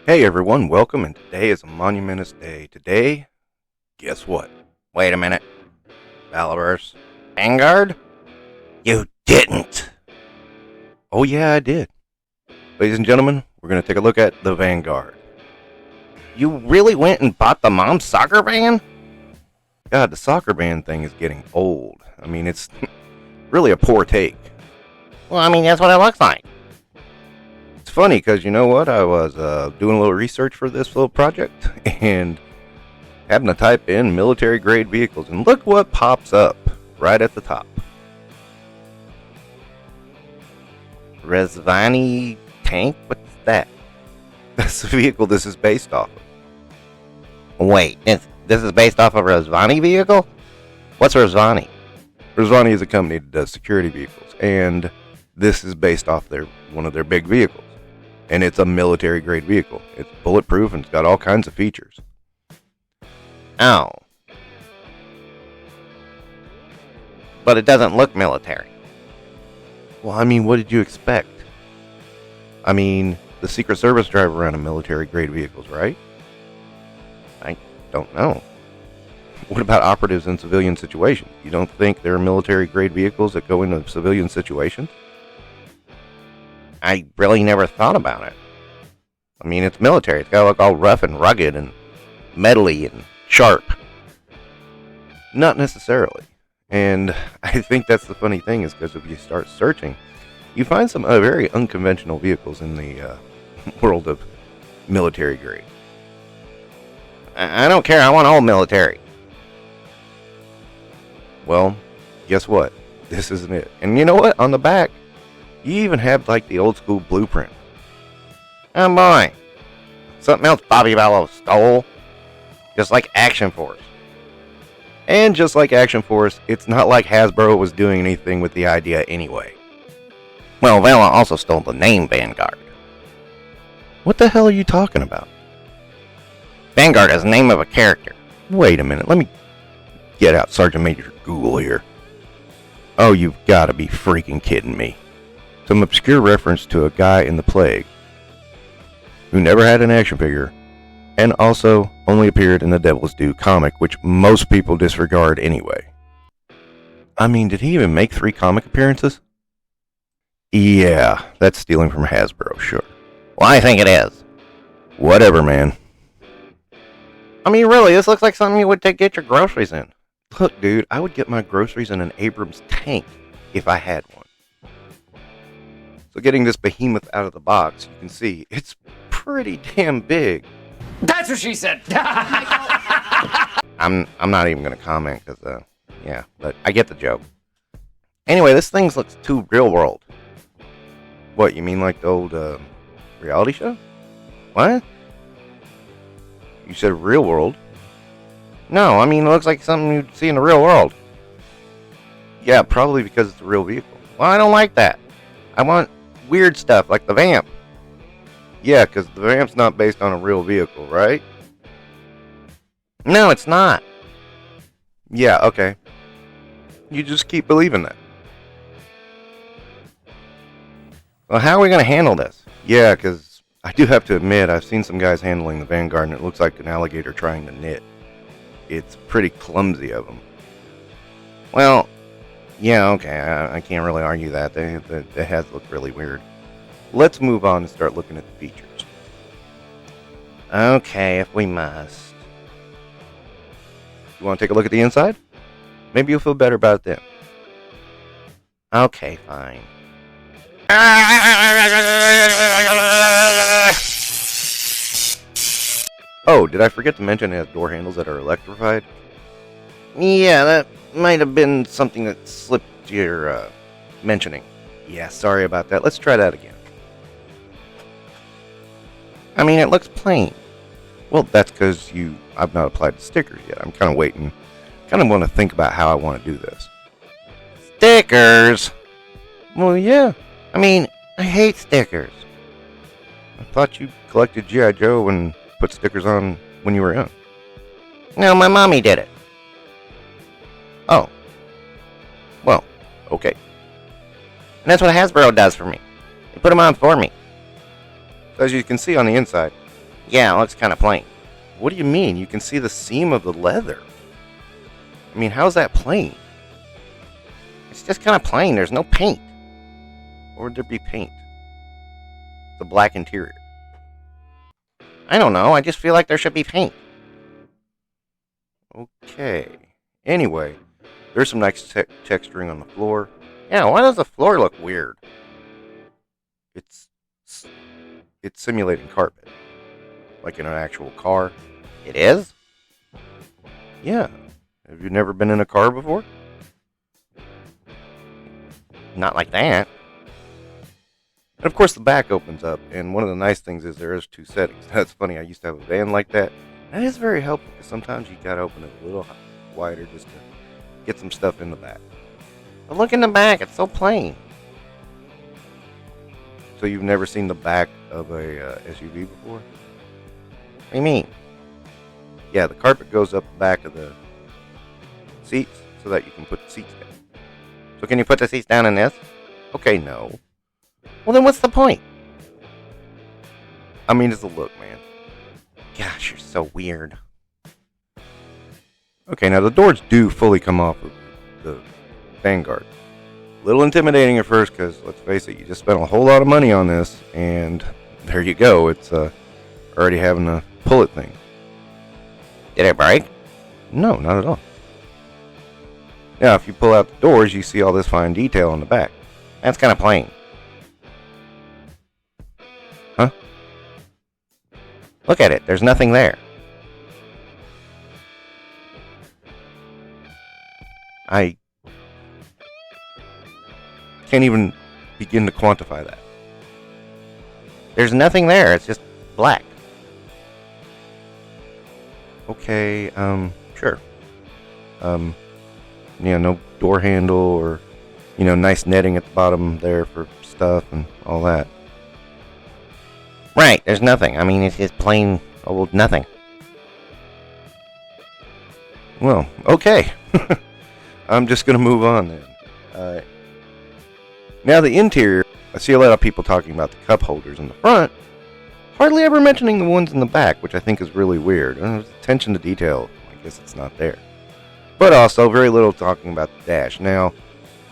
Hey everyone, welcome, and today is a monumentous day. Today, guess what? Wait a minute. VALAVERSE Vanguard? You didn't! Oh yeah, I did. Ladies and gentlemen, we're going to take a look at the Vanguard. You really went and bought the mom's soccer van? God, the soccer van thing is getting old. I mean, it's really a poor take. Well, I mean, that's what it looks like. It's funny because you know what? I was doing a little research for this little project and having to type in military grade vehicles, and look what pops up right at the top. Rezvani tank? What's that? That's the vehicle this is based off of. Wait, this is based off of a Rezvani vehicle? What's Rezvani? Rezvani is a company that does security vehicles, and this is based off one of their big vehicles. And it's a military grade vehicle. It's bulletproof and it's got all kinds of features. Oh. But it doesn't look military. Well, I mean, what did you expect? I mean, the Secret Service drive around in military grade vehicles, right? I don't know. What about operatives in civilian situations? You don't think there are military grade vehicles that go into civilian situations? I really never thought about it. I mean, it's military. It's got to look all rough and rugged and metally and sharp. Not necessarily. And I think that's the funny thing, is because if you start searching, you find some very unconventional vehicles in the world of military grade. I don't care. I want all military. Well, guess what? This isn't it. And you know what? On the back, you even have like the old school blueprint. Oh boy. Something else Bobby Vallow stole. Just like Action Force. And just like Action Force, it's not like Hasbro was doing anything with the idea anyway. Well, Vallow also stole the name Vanguard. What the hell are you talking about? Vanguard is the name of a character. Wait a minute, let me get out Sergeant Major Google here. Oh, you've got to be freaking kidding me. Some obscure reference to a guy in the plague who never had an action figure and also only appeared in the Devil's Due comic, which most people disregard anyway. I mean, did he even make 3 comic appearances? Yeah, that's stealing from Hasbro, sure. Well, I think it is. Whatever, man. I mean, really, this looks like something you would get your groceries in. Look, dude, I would get my groceries in an Abrams tank if I had one. So getting this behemoth out of the box, you can see it's pretty damn big. That's what she said. I'm not even gonna comment because yeah, but I get the joke. Anyway, this thing looks too real world. What, you mean like the old reality show? What? You said real world. No, I mean it looks like something you'd see in the real world. Yeah, probably because it's a real vehicle. Well, I don't like that. I want weird stuff like the Vamp. Yeah, because the Vamp's not based on a real vehicle, right? No, it's not. Yeah, okay. You just keep believing that. Well, how are we going to handle this? Yeah, because I do have to admit, I've seen some guys handling the Vanguard, and it looks like an alligator trying to knit. It's pretty clumsy of them. Well, yeah, okay, I can't really argue that. It has looked really weird. Let's move on and start looking at the features. Okay, if we must. You want to take a look at the inside? Maybe you'll feel better about it then. Okay, fine. Oh, did I forget to mention it has door handles that are electrified? Yeah, that might have been something that slipped your mentioning. Yeah, sorry about that. Let's try that again. I mean, it looks plain. Well, that's because I've not applied the stickers yet. I'm kind of waiting. Kind of want to think about how I want to do this. Stickers? Well, yeah. I mean, I hate stickers. I thought you collected G.I. Joe and put stickers on when you were young. No, my mommy did it. Oh. Well, okay. And that's what Hasbro does for me. They put them on for me. So as you can see on the inside, Yeah, it looks kind of plain. What do you mean? You can see the seam of the leather. I mean, how's that plain? It's just kind of plain. There's no paint. Or would there be paint? The black interior. I don't know. I just feel like there should be paint. Okay. Anyway, there's some nice texturing on the floor. Yeah, why does the floor look weird? It's simulating carpet. Like in an actual car. It is? Yeah. Have you never been in a car before? Not like that. And of course the back opens up, and one of the nice things is there is 2 settings. That's funny, I used to have a van like that. That is very helpful, because sometimes you gotta open it a little wider just to get some stuff in the back. But look in the back, it's so plain. So you've never seen the back of a SUV before? What do you mean? Yeah, the carpet goes up the back of the seats so that you can put the seats down. So can you put the seats down in this? Okay, no. Well, then what's the point? I mean, it's a look, man. Gosh, you're so weird. Okay, now the doors do fully come off of the Vanguard. A little intimidating at first because, let's face it, you just spent a whole lot of money on this, and there you go. It's already having to pull it thing. Did it break? No, not at all. Now, if you pull out the doors, you see all this fine detail on the back. That's kind of plain. Huh? Look at it. There's nothing there. I can't even begin to quantify that. There's nothing there. It's just black. Okay, sure. No door handle or, nice netting at the bottom there for stuff and all that. Right, there's nothing. I mean, it's just plain old nothing. Well, okay. I'm just going to move on then. Now the interior, I see a lot of people talking about the cup holders in the front, hardly ever mentioning the ones in the back, which I think is really weird. Attention to detail, I guess it's not there. But also very little talking about the dash. Now,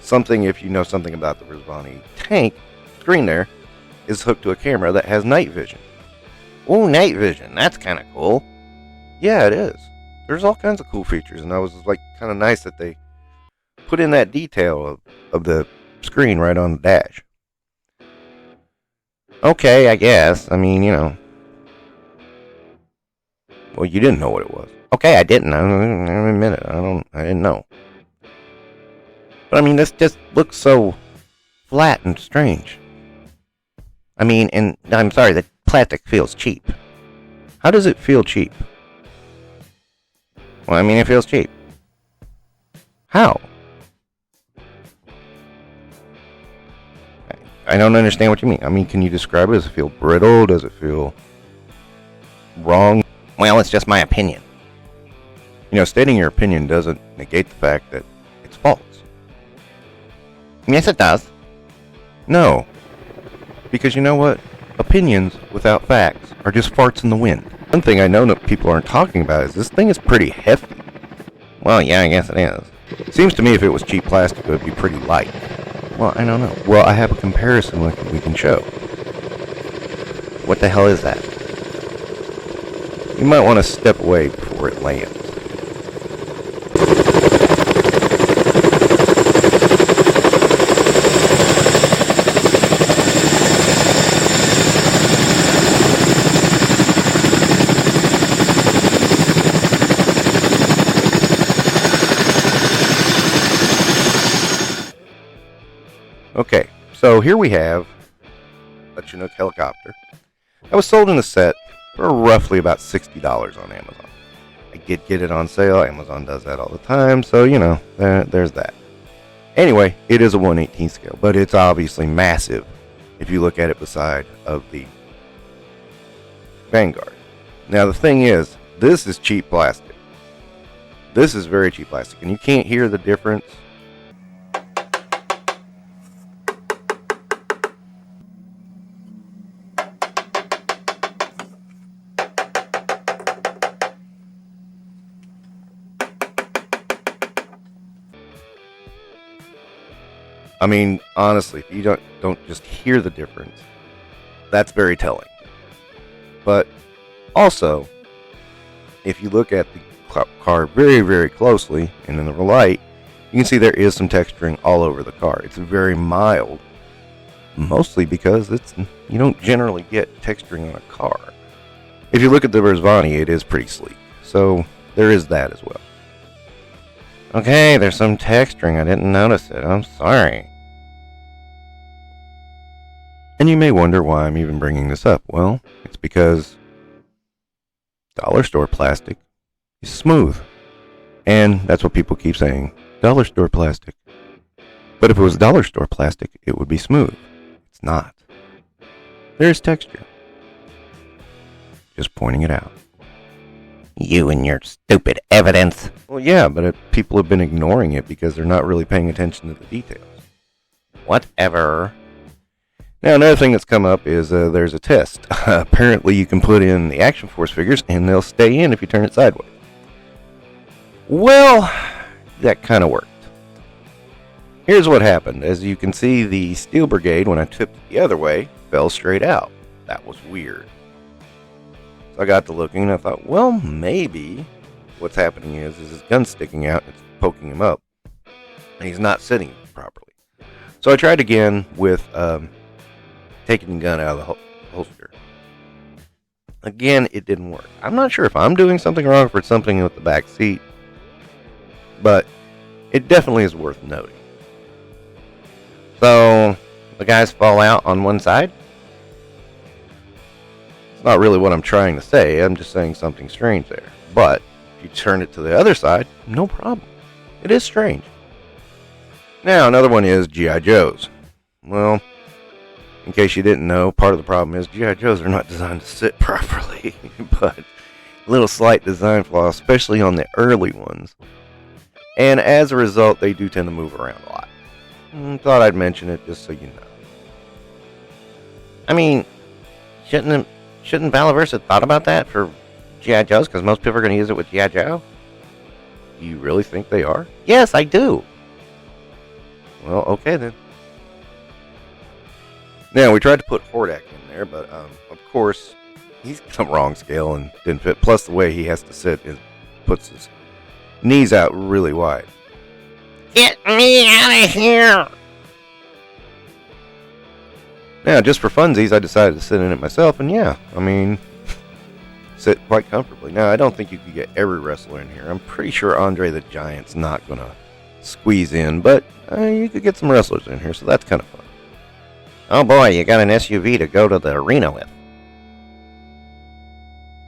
if you know something about the Rizvani tank, screen there is hooked to a camera that has night vision. Ooh, night vision. That's kind of cool. Yeah, it is. There's all kinds of cool features, and I was like, kind of nice that they put in that detail of the screen right on the dash. Okay, I guess. I mean, Well, you didn't know what it was. Okay, I didn't. I admit it. I didn't know. But I mean, this just looks so flat and strange. I mean, and I'm sorry, the plastic feels cheap. How does it feel cheap? Well, I mean, it feels cheap. How? I don't understand what you mean. I mean, can you describe it? Does it feel brittle? Does it feel wrong? Well, it's just my opinion. Stating your opinion doesn't negate the fact that it's false. Yes, it does. No. Because you know what? Opinions without facts are just farts in the wind. One thing I know that people aren't talking about is this thing is pretty hefty. Well, yeah, I guess it is. Seems to me if it was cheap plastic, it would be pretty light. Well, I don't know. Well, I have a comparison we can show. What the hell is that? You might want to step away before it lands. Okay, so here we have a Chinook helicopter that was sold in a set for roughly about $60 on Amazon. I did get it on sale. Amazon does that all the time, so there's that. Anyway, it is a 1/18 scale, but it's obviously massive if you look at it beside of the Vanguard. Now the thing is, this is cheap plastic. This is very cheap plastic, and you can't hear the difference. I mean, honestly, if you don't just hear the difference, that's very telling. But also, if you look at the car very, very closely and in the light, you can see there is some texturing all over the car. It's very mild, mostly because you don't generally get texturing on a car. If you look at the Versvani, it is pretty sleek. So there is that as well. Okay, there's some texturing. I didn't notice it. I'm sorry. And you may wonder why I'm even bringing this up. Well, it's because dollar store plastic is smooth. And that's what people keep saying. Dollar store plastic. But if it was dollar store plastic, it would be smooth. It's not. There's texture. Just pointing it out. You and your stupid evidence. Well, yeah, but people have been ignoring it because they're not really paying attention to the details. Whatever. Now, another thing that's come up is there's a test. Apparently, you can put in the Action Force figures, and they'll stay in if you turn it sideways. Well, that kind of worked. Here's what happened. As you can see, the Steel Brigade, when I tipped it the other way, fell straight out. That was weird. So I got to looking, and I thought, well, maybe what's happening is his gun's sticking out, and it's poking him up, and he's not sitting properly. So I tried again with taking the gun out of the holster. Again, it didn't work. I'm not sure if I'm doing something wrong or something with the back seat, but it definitely is worth noting. So, the guys fall out on one side? It's not really what I'm trying to say. I'm just saying something strange there. But if you turn it to the other side, no problem. It is strange. Now, another one is G.I. Joes. Well, in case you didn't know, part of the problem is G.I. Joes are not designed to sit properly. But a little slight design flaw, especially on the early ones. And as a result, they do tend to move around a lot. Thought I'd mention it just so you know. I mean, shouldn't VALAVERSE have thought about that for G.I. Joes? Because most people are going to use it with G.I. Joe. Do you really think they are? Yes, I do. Well, okay then. Now, we tried to put Hordak in there, but of course, he's got the wrong scale and didn't fit. Plus, the way he has to sit puts his knees out really wide. Get me out of here! Now, just for funsies, I decided to sit in it myself, and yeah, I mean, sit quite comfortably. Now, I don't think you could get every wrestler in here. I'm pretty sure Andre the Giant's not going to squeeze in, but you could get some wrestlers in here, so that's kind of fun. Oh boy, you got an SUV to go to the arena with.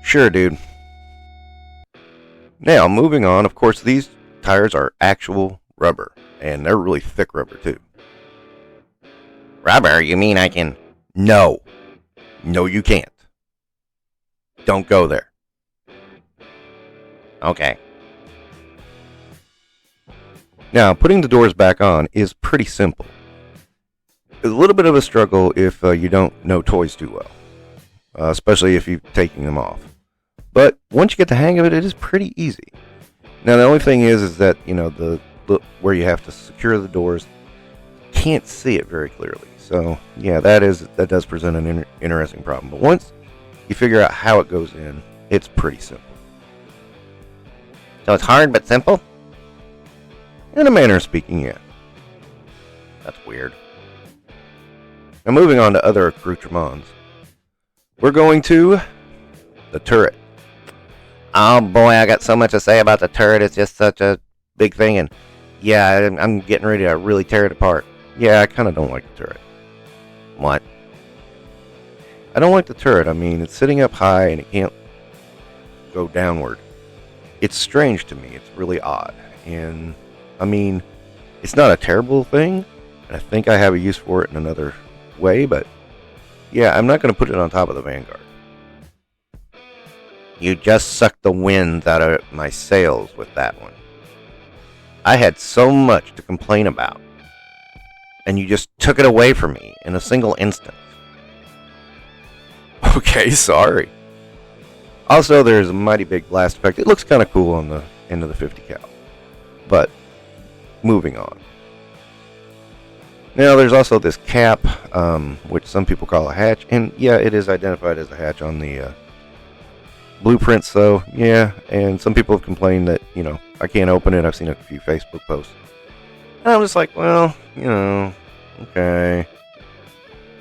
Sure, dude. Now, moving on, of course, these tires are actual rubber, and they're really thick rubber, too. Rubber? You mean I can... No. No, you can't. Don't go there. Okay. Now, putting the doors back on is pretty simple. It's a little bit of a struggle if you don't know toys too well, especially if you're taking them off. But once you get the hang of it, it is pretty easy. Now, the only thing is that, you know, the where you have to secure the doors, can't see it very clearly. So, yeah, that does present an interesting problem. But once you figure out how it goes in, it's pretty simple. So it's hard but simple? In a manner of speaking, yeah. That's weird. Now, moving on to other accoutrements, we're going to the turret. Oh boy, I got so much to say about the turret. It's just such a big thing, and yeah, I'm getting ready to really tear it apart. Yeah, I kind of don't like the turret. What? I don't like the turret. I mean, it's sitting up high and it can't go downward. It's strange to me. It's really odd. And, I mean, it's not a terrible thing, and I think I have a use for it in another way, but yeah, I'm not going to put it on top of the Vanguard. You just sucked the wind out of my sails with that one. I had so much to complain about, and you just took it away from me in a single instant. Okay, sorry. Also, there's a mighty big blast effect. It looks kind of cool on the end of the 50 cal. But, moving on. Now, there's also this cap, which some people call a hatch, and yeah, it is identified as a hatch on the blueprints, so yeah, and some people have complained that, you know, I can't open it. I've seen a few Facebook posts. And I'm just like, well, you know, okay.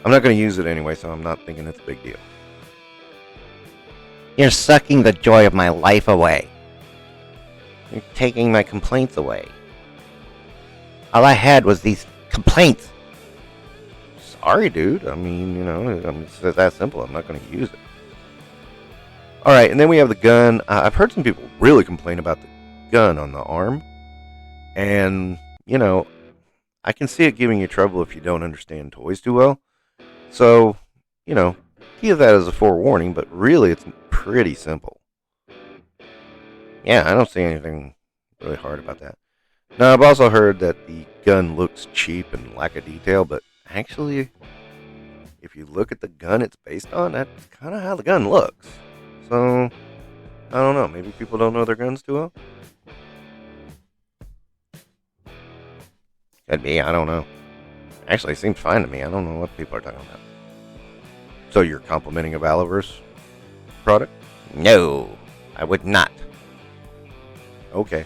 I'm not going to use it anyway, so I'm not thinking it's a big deal. You're sucking the joy of my life away. You're taking my complaints away. All I had was these complaints. Sorry, dude. I mean, you know, it's that simple. I'm not going to use it. Alright, and then we have the gun. I've heard some people really complain about the gun on the arm. And, you know, I can see it giving you trouble if you don't understand toys too well. So, you know, give that as a forewarning, but really it's pretty simple. Yeah, I don't see anything really hard about that. Now, I've also heard that the gun looks cheap and lack of detail, but actually, if you look at the gun it's based on, that's kind of how the gun looks. So, I don't know. Maybe people don't know their guns too well? Could be. I don't know. Actually, it seems fine to me. I don't know what people are talking about. So, you're complimenting a VALAVERSE product? No, I would not. Okay.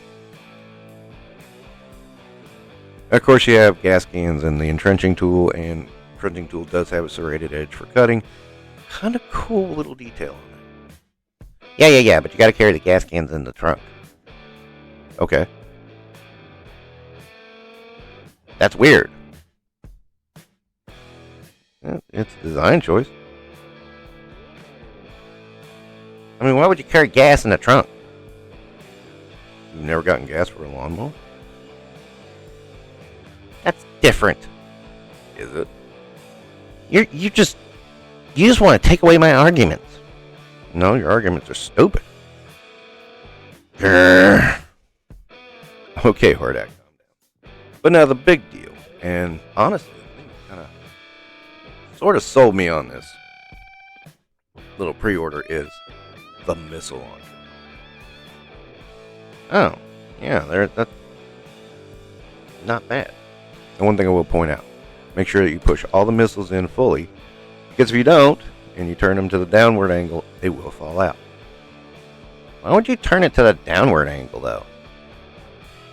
Of course, you have gas cans and the entrenching tool, and entrenching tool does have a serrated edge for cutting. Kind of cool little detail on that. Yeah, but you gotta carry the gas cans in the trunk. Okay. That's weird. Yeah, it's a design choice. I mean, why would you carry gas in the trunk? You've never gotten gas for a lawnmower? That's different. Is it? You just want to take away my arguments. No, your arguments are stupid. Grr. Okay, Hordak, calm down. But now the big deal, and honestly, I think kind of sort of sold me on this little pre-order, is the missile launcher. Oh, yeah, that's not bad. And one thing I will point out, make sure that you push all the missiles in fully, because if you don't, and you turn them to the downward angle, they will fall out. Why would you turn it to the downward angle, though?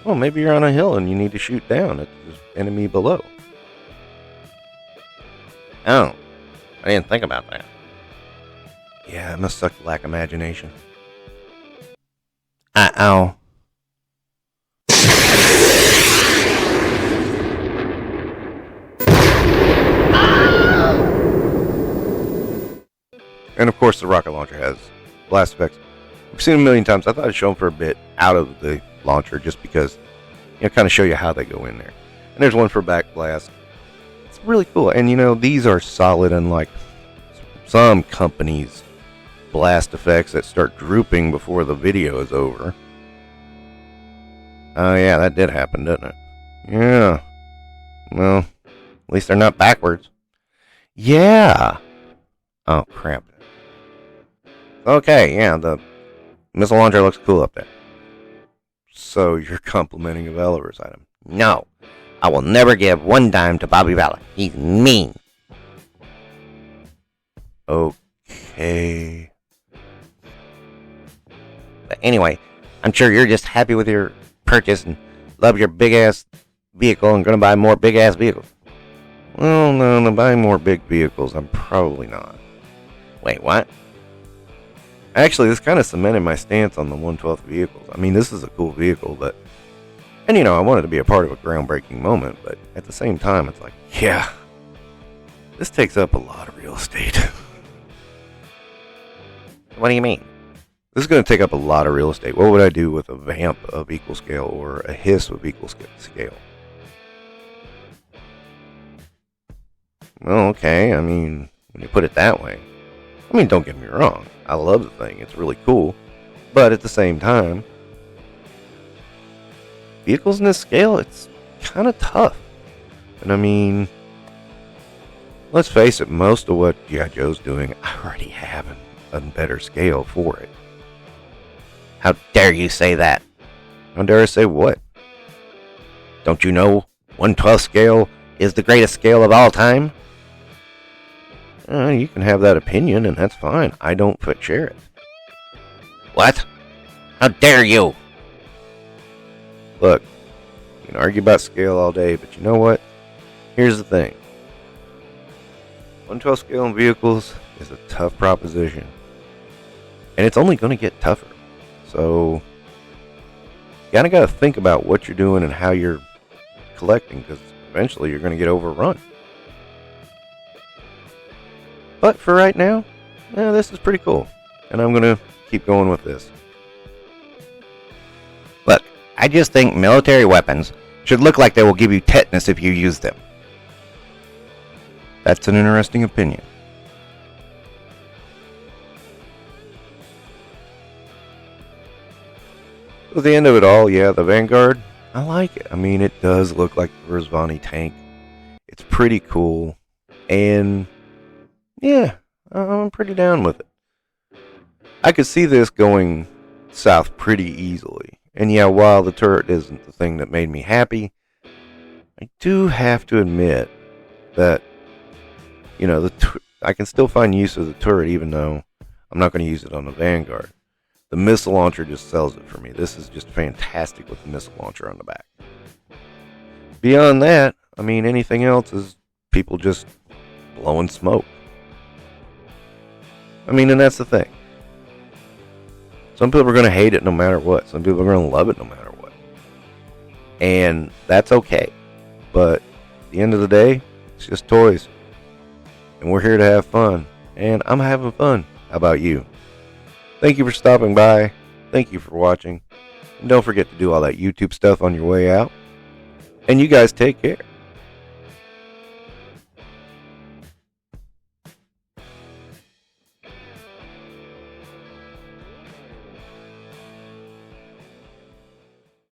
Well, maybe you're on a hill and you need to shoot down at the enemy below. Oh, I didn't think about that. Yeah, it must suck to lack imagination. Uh-oh. And of course, the rocket launcher has blast effects. We've seen them a million times. I thought I'd show them for a bit out of the launcher just because, you know, kind of show you how they go in there. And there's one for back blast. It's really cool. And, you know, these are solid, unlike some companies' blast effects that start drooping before the video is over. Oh, yeah, that did happen, didn't it? Yeah. Well, at least they're not backwards. Yeah. Oh, crap. Okay, yeah, the missile launcher looks cool up there. So you're complimenting a VALAVERSE item? No, I will never give one dime to Bobby Vala. He's mean. Okay. But anyway, I'm sure you're just happy with your purchase and love your big-ass vehicle and going to buy more big-ass vehicles. Well, no, buying more big vehicles, I'm probably not. Wait, what? Actually, this kind of cemented my stance on the 1/12 vehicles. I mean, this is a cool vehicle, but... And, you know, I wanted to be a part of a groundbreaking moment, but at the same time, it's like, yeah, this takes up a lot of real estate. What do you mean? This is going to take up a lot of real estate. What would I do with a vamp of equal scale or a hiss of equal scale? Well, okay, I mean, when you put it that way. I mean, don't get me wrong. I love the thing. It's really cool. But at the same time, vehicles in this scale, it's kind of tough. And I mean, let's face it, most of what G.I. Joe's doing, I already have a better scale for it. How dare you say that? How dare I say what? Don't you know 1/12 scale is the greatest scale of all time? You can have that opinion, and that's fine. I don't share it. What? How dare you? Look, you can argue about scale all day, but you know what? Here's the thing. 1/12 scale in vehicles is a tough proposition. And it's only going to get tougher. So, you kind of got to think about what you're doing and how you're collecting, because eventually you're going to get overrun. But for right now, this is pretty cool. And I'm going to keep going with this. Look, I just think military weapons should look like they will give you tetanus if you use them. That's an interesting opinion. At the end of it all, yeah, the Vanguard, I like it. I mean, it does look like the Versvani tank. It's pretty cool. And, yeah, I'm pretty down with it. I could see this going south pretty easily. And yeah, while the turret isn't the thing that made me happy, I do have to admit that, you know, I can still find use of the turret even though I'm not going to use it on the Vanguard. The missile launcher just sells it for me. This is just fantastic with the missile launcher on the back. Beyond that, I mean, anything else is people just blowing smoke. I mean, and that's the thing. Some people are going to hate it no matter what. Some people are going to love it no matter what. And that's okay. But at the end of the day, it's just toys. And we're here to have fun. And I'm having fun. How about you? Thank you for stopping by. Thank you for watching. And don't forget to do all that YouTube stuff on your way out. And you guys take care.